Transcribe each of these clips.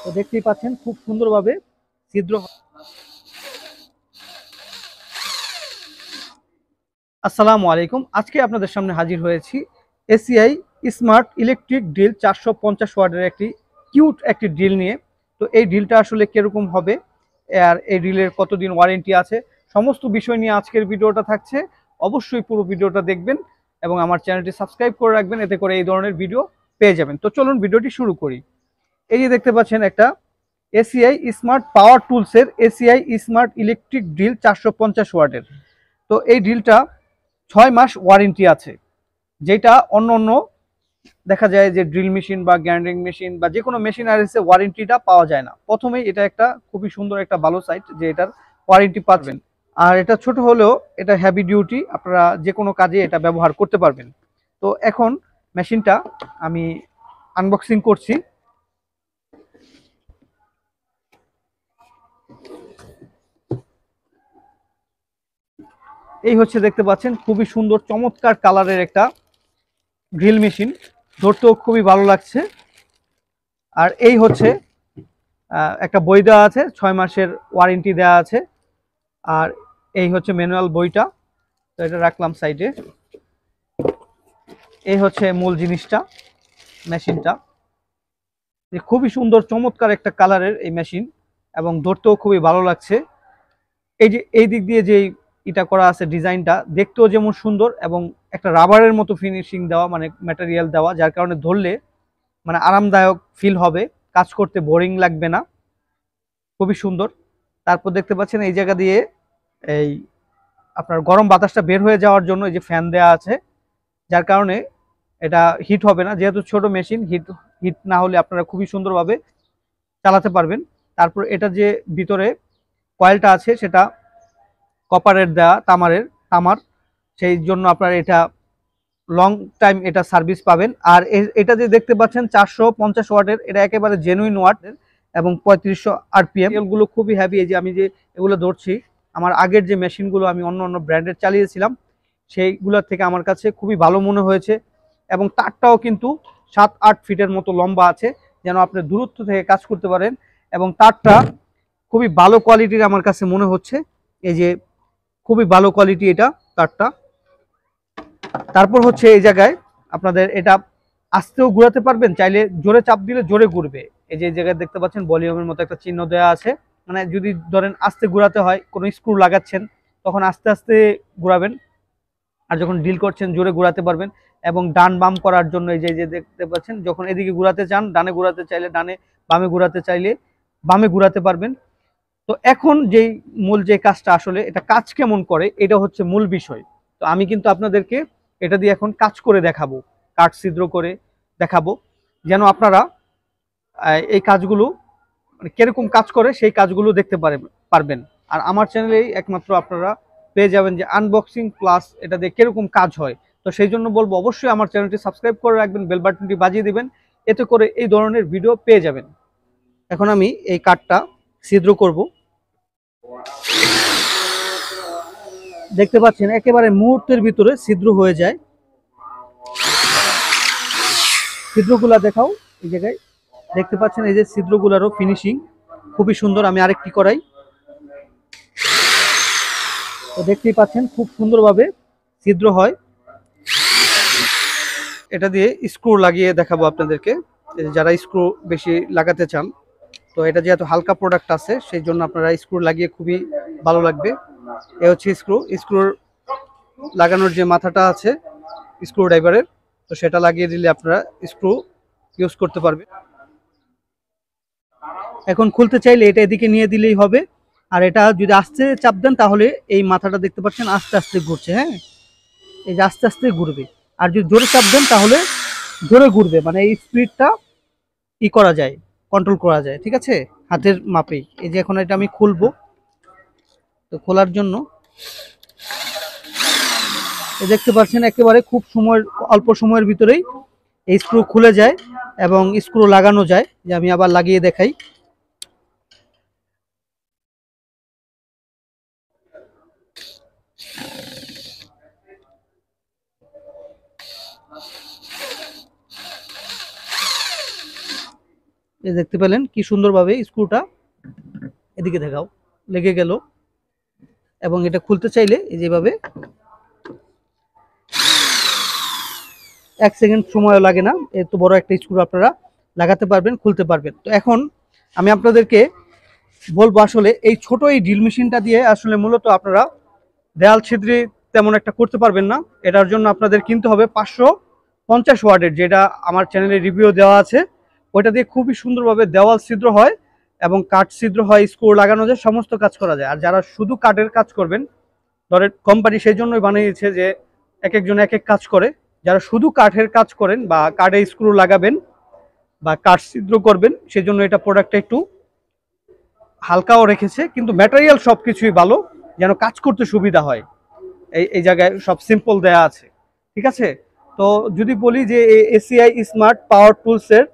তো দেখতেই পাচ্ছেন খুব সুন্দরভাবে ছিদ্র। আসসালামু আলাইকুম, আজকে আপনাদের সামনে হাজির হয়েছি এসিআই স্মার্ট ইলেকট্রিক ড্রিল 450 ওয়াটের একটি কিউট একটি ড্রিল নিয়ে। তো এই ড্রিলটা আসলে কিরকম হবে, আর এই ড্রিলের কতদিন ওয়ারেন্টি আছে, সমস্ত বিষয় নিয়ে আজকের ভিডিওটা থাকছে। অবশ্যই পুরো ভিডিওটা দেখবেন এবং আমার চ্যানেলটি সাবস্ক্রাইব করে রাখবেন, এতে করে এই ধরনের ভিডিও পেয়ে যাবেন। তো চলুন ভিডিওটি শুরু করি। এই যে দেখতে পাচ্ছেন একটা এসিআই স্মার্ট পাওয়ার টুলসের এসিআই স্মার্ট ইলেকট্রিক ড্রিল 450 ওয়াটের। তো এই ড্রিলটা 6 মাস ওয়ারেন্টি আছে, যেটা অন্য অন্য দেখা যায় যে ড্রিল মেশিন বা গ্রাইন্ডিং মেশিন বা যে কোনো মেশিনারিসে ওয়ারেন্টিটা পাওয়া যায় না। প্রথমেই এটা একটা খুবই সুন্দর একটা ভালো সাইট যে এটার ওয়ারেন্টি পাবেন। আর এটা ছোট হলেও এটা হেভি ডিউটি, আপনারা যে কোনো কাজে এটা ব্যবহার করতে পারবেন। তো এখন মেশিনটা আমি আনবক্সিং করছি। এই হচ্ছে দেখতে পাচ্ছেন খুবই সুন্দর চমৎকার কালারের একটা ড্রিল মেশিন, ধরতেও খুবই ভালো লাগছে। আর এই হচ্ছে একটা বই দেওয়া আছে, 6 মাসের ওয়ারেন্টি দেওয়া আছে। আর এই হচ্ছে ম্যানুয়াল বইটা, তো এটা রাখলাম সাইডে। এই হচ্ছে মূল জিনিসটা, মেশিনটা খুবই সুন্দর চমৎকার একটা কালারের এই মেশিন, এবং ধরতেও খুবই ভালো লাগছে। এই যে এই দিক দিয়ে যে এটা করা আছে, ডিজাইনটা দেখতেও যেমন সুন্দর এবং একটা রাবারের মতো ফিনিশিং দেওয়া, মানে ম্যাটেরিয়াল দেওয়া, যার কারণে ধরলে মানে আরামদায়ক ফিল হবে, কাজ করতে বোরিং লাগবে না, খুবই সুন্দর। তারপর দেখতে পাচ্ছেন এই জায়গা দিয়ে এই আপনার গরম বাতাসটা বের হয়ে যাওয়ার জন্য এই যে ফ্যান দেওয়া আছে, যার কারণে এটা হিট হবে না, যেহেতু ছোট মেশিন, হিট হিট না হলে আপনারা খুবই সুন্দরভাবে চালাতে পারবেন। তারপর এটা যে ভিতরে কয়েলটা আছে সেটা কপারের দেওয়া, তামার, সেই জন্য আপনারা এটা লং টাইম এটা সার্ভিস পাবেন। আর এটা যে দেখতে পাচ্ছেন 450 ওয়াটের, এটা একেবারে জেনুইন ওয়াটের এবং 3500 আরপিএম। এগুলো খুবই হ্যাভি। এই যে আমি যে এগুলো ধরছি, আমার আগের যে মেশিনগুলো আমি অন্য অন্য ব্র্যান্ডের চালিয়েছিলাম সেইগুলোর থেকে আমার কাছে খুবই ভালো মনে হয়েছে। এবং তারটাও কিন্তু 7-8 ফিটের মতো লম্বা আছে, যেন আপনি দূরত্ব থেকে কাজ করতে পারেন। এবং তারটা খুবই ভালো কোয়ালিটির আমার কাছে মনে হচ্ছে, এই যে খুবই ভালো কোয়ালিটি এটা তারটা। তারপর হচ্ছে এই জায়গায় আপনাদের এটা আস্তেও ঘোরাতে পারবেন, চাইলে জোরে চাপ দিলে জোরে ঘুরবে। এই যে জায়গায় দেখতে পাচ্ছেন ভলিউমের মতো একটা চিহ্ন দেওয়া আছে, মানে যদি ধরেন আস্তে ঘোরাতে হয়, কোনো স্ক্রু লাগাচ্ছেন তখন আস্তে আস্তে ঘোরাবেন, আর যখন ডিল করছেন জোরে ঘোরাতে পারবেন। এবং ডান বাম করার জন্য এই যে দেখতে পাচ্ছেন, যখন এদিকে ঘোরাতে চান ডানে ঘোরাতে চাইলে ডানে, বামে ঘোরাতে চাইলে বামে ঘোরাতে পারবেন। তো এখন যেই মূল যে কাজটা, আসলে এটা কাজ কেমন করে এটা হচ্ছে মূল বিষয়। তো আমি কিন্তু আপনাদেরকে এটা দিয়ে এখন কাজ করে দেখাবো, কাঠ ছিদ্র করে দেখাবো, যেন আপনারা এই কাজগুলো মানে কিরকম কাজ করে সেই কাজগুলো দেখতে পারবেন। আর আমার চ্যানেলেই একমাত্র আপনারা পেয়ে যাবেন যে আনবক্সিং প্লাস এটা দিয়ে কিরকম কাজ হয়। তো সেই জন্য বলবো অবশ্যই আমার চ্যানেলটি সাবস্ক্রাইব করে রাখবেন, বেল বাটনটি বাজিয়ে দিবেন, এতে করে এই ধরনের ভিডিও পেয়ে যাবেন। এখন আমি এই কাঠটা ছিদ্র করব। দেখতে পাচ্ছেন একেবারে মুহূর্তের ভিতরে ছিদ্র হয়ে যায়। ছিদ্রগুলা দেখাও, এই জায়গায় দেখতে পাচ্ছেন এই যে ছিদ্রগুলারও ফিনিশিং খুবই সুন্দর। আমি আরেকটি করাই, তো দেখতেই পাচ্ছেন খুব সুন্দরভাবে ছিদ্র হয়। এটা দিয়ে স্ক্রু লাগিয়ে দেখাবো আপনাদেরকে, যারা স্ক্রু বেশি লাগাতে চান। তো এটা যেহেতু হালকা প্রোডাক্ট আছে, সেই জন্য আপনারা স্ক্রু লাগিয়ে খুবই ভালো লাগবে। এ হচ্ছে স্ক্রুর লাগানোর যে মাথাটা আছে স্ক্রু ড্রাইভারের, তো সেটা লাগিয়ে দিলে আপনারা স্ক্রু ইউজ করতে পারবেন। এখন খুলতে চাইলে এটা এদিকে নিয়ে দিলেই হবে। আর এটা যদি আস্তে চাপ দেন তাহলে এই মাথাটা দেখতে পাচ্ছেন আস্তে আস্তে ঘুরছে, হ্যাঁ, এই যে আস্তে আস্তে ঘুরবে। আর যদি জোরে চাপ দেন তাহলে জোরে ঘুরবে, মানে এই স্পিডটা করা যায়, কন্ট্রোল করা যায়, ঠিক আছে, হাতের মাপেই। এই যে এখন এটা আমি খুলবো, তো খোলার জন্য দেখতে পাচ্ছেন একেবারে খুব সময়, অল্প সময়ের ভিতরেই এই স্ক্রু খুলে যায় এবং স্ক্রু লাগানো যায়। যে আমি আবার লাগিয়ে দেখাই। এই দেখতে পেলেন কি সুন্দরভাবে স্ক্রুটা এদিকে দেখাও লেগে গেল, এবং এটা খুলতে চাইলে এই যেভাবে 1 সেকেন্ড সময় লাগে না, এত বড় একটা স্ক্রু আপনারা লাগাতে পারবেন, খুলতে পারবেন। তো এখন আমি আপনাদেরকে বলবো আসলে এই ছোট এই ড্রিল মেশিনটা দিয়ে আসলে মূলত আপনারা দেয়াল ছিদ্রি তেমন একটা করতে পারবেন না। এটার জন্য আপনাদের কিনতে হবে 550 ওয়াটের, যেটা আমার চ্যানেলে রিভিউ দেওয়া আছে। ওইটা দিয়ে খুবই সুন্দরভাবে দেওয়াল ছিদ্র হয় এবং কাঠ ছিদ্র হয়, স্ক্রু লাগানো যায়, সমস্ত কাজ করা যায়। আর যারা শুধু কাঠের কাজ করবেন, ধরেন কোম্পানি সেই জন্যই বানিয়েছে যে এক একজন এক এক কাজ করে। যারা শুধু কাঠের কাজ করেন বা কাঠে স্ক্রু লাগাবেন বা কাঠ ছিদ্র করবেন, সেজন্য এটা প্রোডাক্টটা একটু হালকাও রেখেছে, কিন্তু ম্যাটেরিয়াল সব কিছুই ভালো, যেন কাজ করতে সুবিধা হয়। এই জায়গায় সব সিম্পল দেয়া আছে, ঠিক আছে। তো যদি বলি যে এসিআই স্মার্ট পাওয়ার টুলসের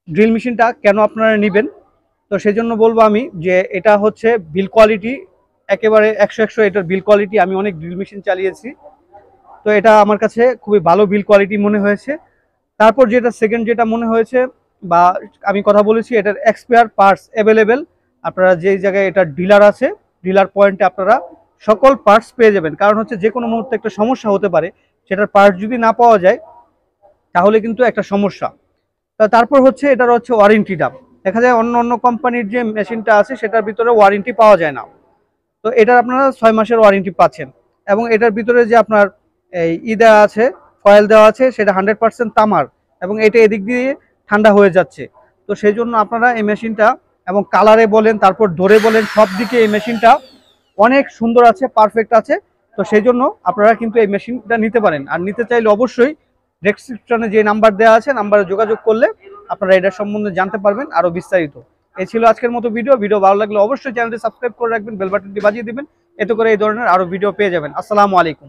ড্রিল মেশিনটা কেন আপনারা নেবেন, তো সেই জন্য বলবো আমি যে এটা হচ্ছে বিল কোয়ালিটি একেবারে 100 এটার বিল কোয়ালিটি। আমি অনেক ড্রিল মেশিন চালিয়েছি, তো এটা আমার কাছে খুবই ভালো বিল কোয়ালিটি মনে হয়েছে। তারপর যেটা সেকেন্ড যেটা মনে হয়েছে বা আমি কথা বলেছি, এটার এক্সপায়ার পার্টস অ্যাভেলেবেল। আপনারা যেই জায়গায় এটা ডিলার আছে, ডিলার পয়েন্টে আপনারা সকল পার্টস পেয়ে যাবেন। কারণ হচ্ছে যে কোনো মুহূর্তে একটা সমস্যা হতে পারে, সেটার পার্টস যদি না পাওয়া যায় তাহলে কিন্তু একটা সমস্যা। তারপর হচ্ছে এটার হচ্ছে ওয়ারেন্টিটা। দেখা যায় অন্য অন্য কোম্পানির যে মেশিনটা আছে সেটার ভিতরে ওয়ারেন্টি পাওয়া যায় না, তো এটার আপনারা 6 মাসের ওয়ারেন্টি পাচ্ছেন। এবং এটার ভিতরে যে আপনার এই দেওয়া আছে, ফয়েল দেওয়া আছে, সেটা 100% তামার, এবং এটা এদিক দিয়ে ঠান্ডা হয়ে যাচ্ছে। তো সেই জন্য আপনারা এই মেশিনটা, এবং কালারে বলেন তারপর ধরে বলেন, সব দিকে এই মেশিনটা অনেক সুন্দর আছে, পারফেক্ট আছে। তো সেই জন্য আপনারা কিন্তু এই মেশিনটা নিতে পারেন। আর নিতে চাইলে অবশ্যই ডেসক্রিপশনে যে নাম্বার দেওয়া আছে, নাম্বারে যোগাযোগ করলে আপনারা এটার সম্বন্ধে জানতে পারবেন আরো বিস্তারিত। এই ছিল আজকের মতো ভিডিও ভালো লাগলে অবশ্যই চ্যানেলটি সাবস্ক্রাইব করে রাখবেন, বেল বাটনটি বাজিয়ে দিবেন, এতে করে এই ধরনের আরো ভিডিও পেয়ে যাবেন। আসসালামু আলাইকুম।